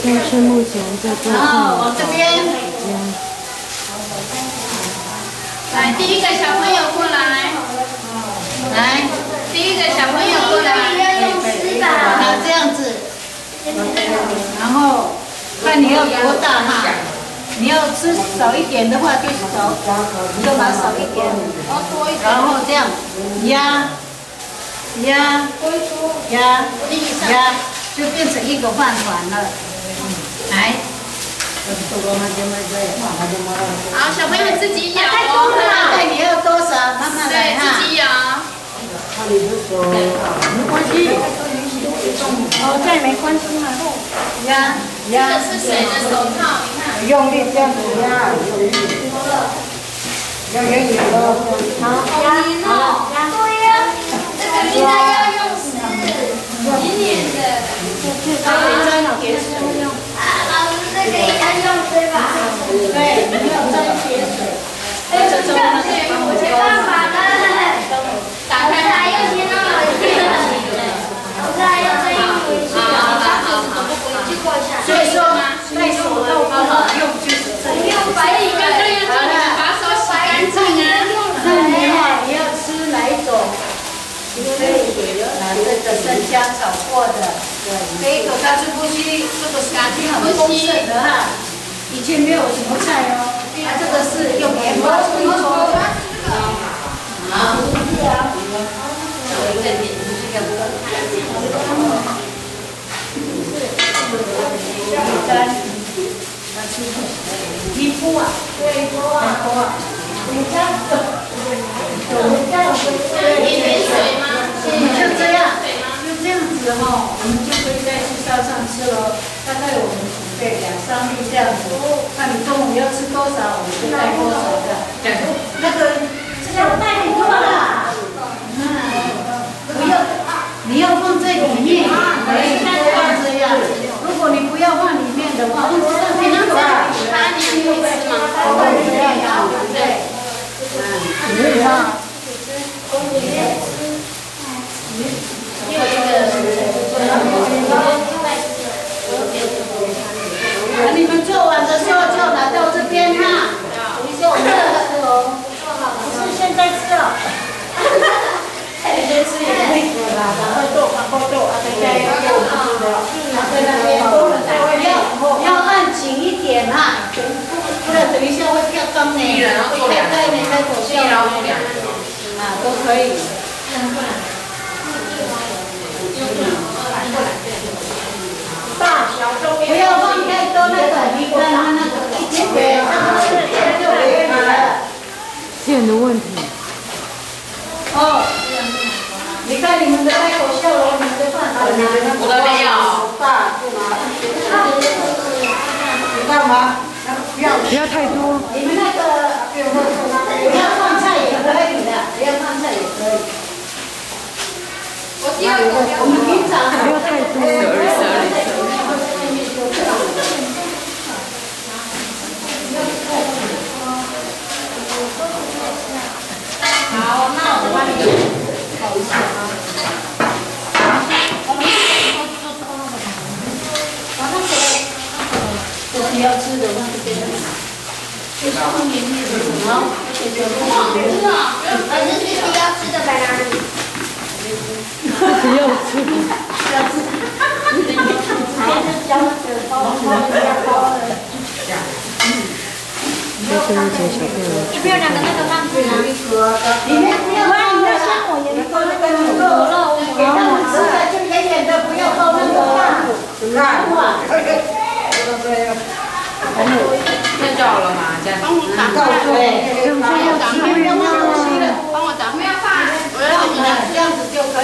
现在是目前在做。然后往这边。来，第一个小朋友过来。来，第一个小朋友过来。好，这样子。然后看你要多大哈。你要吃少一点的话就少，你就拿少一点。然后这样压。压，就变成一个饭团了。来，好，小朋友自己舀哦。大概你要多少？慢慢来哈。自己舀。没关系。哦，这没关系嘛。压。这个是谁的手套？你看。用力这样子压，要远远的。好，压。对呀。这个应该要用黏黏的，稍微沾点水。老师，这个应该用对吧？对，你要沾点水。这种没办法的，打开它又贴到了一点。老师还要再用回去，所以说带手套不好用，就是这样。用白一个，把手洗干净啊。那你要吃哪一种？可以拿这个生姜炒过的，这一口它是不吸，这个是感觉很丰盛的哈。以前没有什么菜哦，它这个是用盐巴冲一冲。好，有一个点这个一铺啊，对，一铺啊，你看。一点水吗？就这样，就这样子哈，我们就可以在去烧上吃了。大概我们准备2、3粒这样子，看你中午要吃多少，我们就带多少的。那个这要带很多啦，不要，你要放在里面，可以放这样。如果你不要放里面的话，放上面就好。它你会吃吗？这样呀，对不对？对啊。你们做完的时候就拿到这边哈。不是现在吃哦。先吃也可以啦，赶快做，等一下要做的。在那边要按紧一点哈，不然等一下会掉缸呢。开口笑啊，都可以。大小中不要放太多那个，你看它那个一点点，就可以了。线的问题。哦，你看你们的开口笑容，你们的饭团，我的没有。大是吗？你干嘛？不要太多。你们那个不要放菜也可以的，不要放菜也可以。我们平常不要太多。好，那我帮你烤一下啊。这是要吃的话，这边就稍微黏黏的，好，不好吃啊！反正是需要吃的白拿。不要吃。不要吃。这一节小朋友。有没有2个那个棒子啊？里面不要放的，像我也放那个牛肉，给他们吃的就远远的，不要放那个大哇。现在好了嘛？这样。帮我打开。对，帮我打开，不要忘东西了，帮我打开。不要放，我要你这样子就可